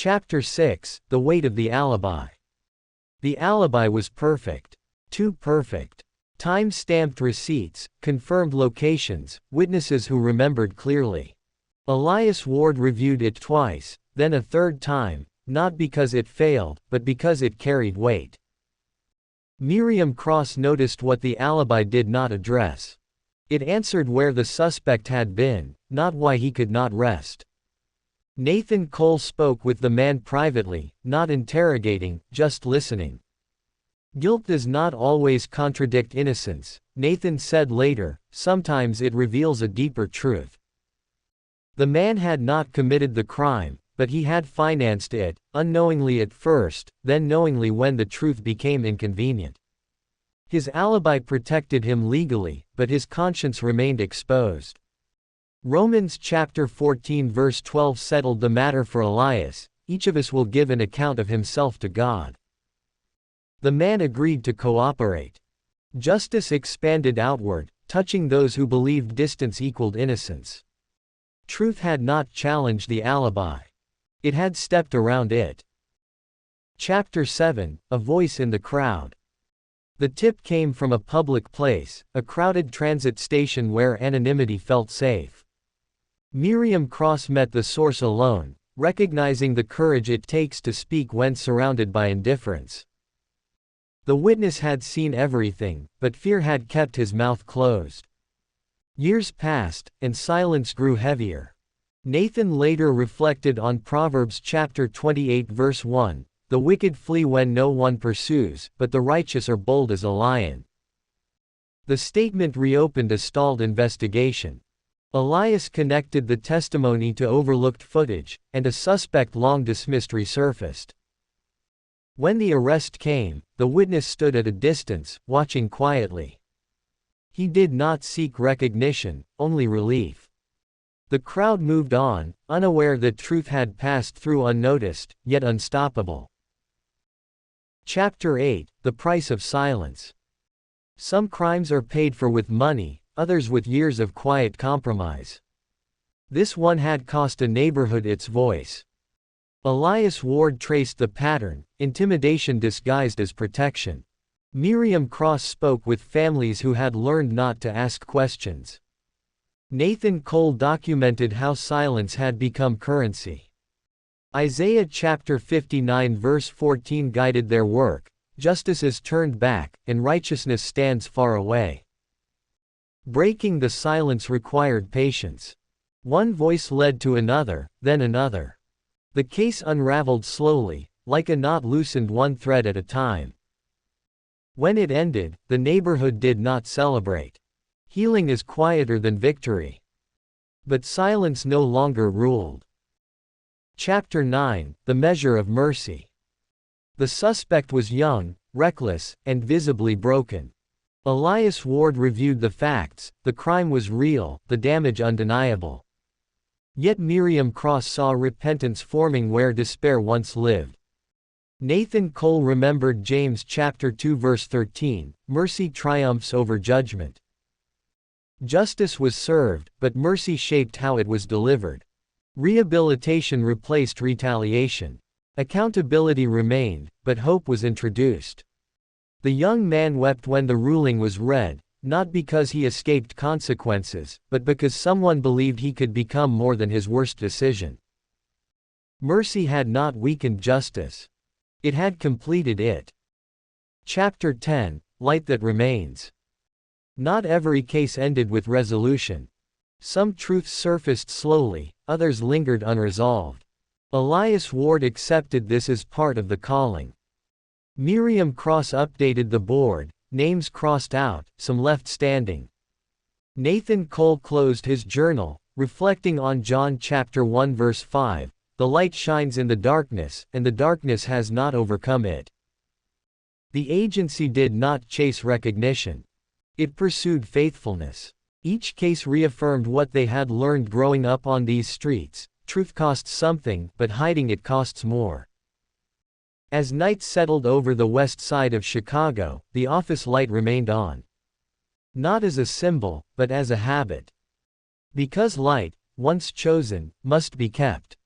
Chapter 6, The Weight of the Alibi. The alibi was perfect. Too perfect. Time-stamped receipts, confirmed locations, witnesses who remembered clearly. Elias Ward reviewed it twice, then a third time, not because it failed, but because it carried weight. Miriam Cross noticed what the alibi did not address. It answered where the suspect had been, not why he could not rest. Nathan Cole spoke with the man privately, not interrogating, just listening. Guilt does not always contradict innocence, Nathan said later, sometimes it reveals a deeper truth. The man had not committed the crime, but he had financed it, unknowingly at first, then knowingly when the truth became inconvenient. His alibi protected him legally, but his conscience remained exposed. Romans chapter 14 verse 12 settled the matter for Elias, each of us will give an account of himself to God. The man agreed to cooperate. Justice expanded outward, touching those who believed distance equaled innocence. Truth had not challenged the alibi. It had stepped around it. Chapter 7, A Voice in the Crowd. The tip came from a public place, a crowded transit station where anonymity felt safe. Miriam Cross met the source alone, recognizing the courage it takes to speak when surrounded by indifference. The witness had seen everything, but fear had kept his mouth closed. Years passed, and silence grew heavier. Nathan later reflected on Proverbs chapter 28 verse 1, "The wicked flee when no one pursues, but the righteous are bold as a lion." The statement reopened a stalled investigation. Elias connected the testimony to overlooked footage, and a suspect long dismissed resurfaced. When the arrest came, the witness stood at a distance, watching quietly. He did not seek recognition, only relief. The crowd moved on, unaware that truth had passed through unnoticed, yet unstoppable. Chapter 8, The Price of Silence. Some crimes are paid for with money, others with years of quiet compromise. This one had cost a neighborhood its voice. Elias Ward traced the pattern, intimidation disguised as protection. Miriam Cross spoke with families who had learned not to ask questions. Nathan Cole documented how silence had become currency. Isaiah chapter 59 verse 14 guided their work, justice is turned back, and righteousness stands far away. Breaking the silence required patience. One voice led to another, then another. The case unraveled slowly, like a knot loosened one thread at a time. When it ended, the neighborhood did not celebrate. Healing is quieter than victory. But silence no longer ruled. Chapter 9, The Measure of Mercy. The suspect was young, reckless, and visibly broken. Elias Ward reviewed the facts, the crime was real, the damage undeniable. Yet Miriam Cross saw repentance forming where despair once lived. Nathan Cole remembered James chapter 2 verse 13, mercy triumphs over judgment. Justice was served, but mercy shaped how it was delivered. Rehabilitation replaced retaliation. Accountability remained, but hope was introduced. The young man wept when the ruling was read, not because he escaped consequences, but because someone believed he could become more than his worst decision. Mercy had not weakened justice. It had completed it. Chapter 10, Light that Remains. Not every case ended with resolution. Some truths surfaced slowly, others lingered unresolved. Elias Ward accepted this as part of the calling. Miriam Cross updated the board, names crossed out, some left standing. Nathan Cole closed his journal, reflecting on John chapter 1 verse 5, "The light shines in the darkness, and the darkness has not overcome it." The agency did not chase recognition. It pursued faithfulness. Each case reaffirmed what they had learned growing up on these streets: truth costs something, but hiding it costs more. As night settled over the west side of Chicago, the office light remained on. Not as a symbol, but as a habit. Because light, once chosen, must be kept.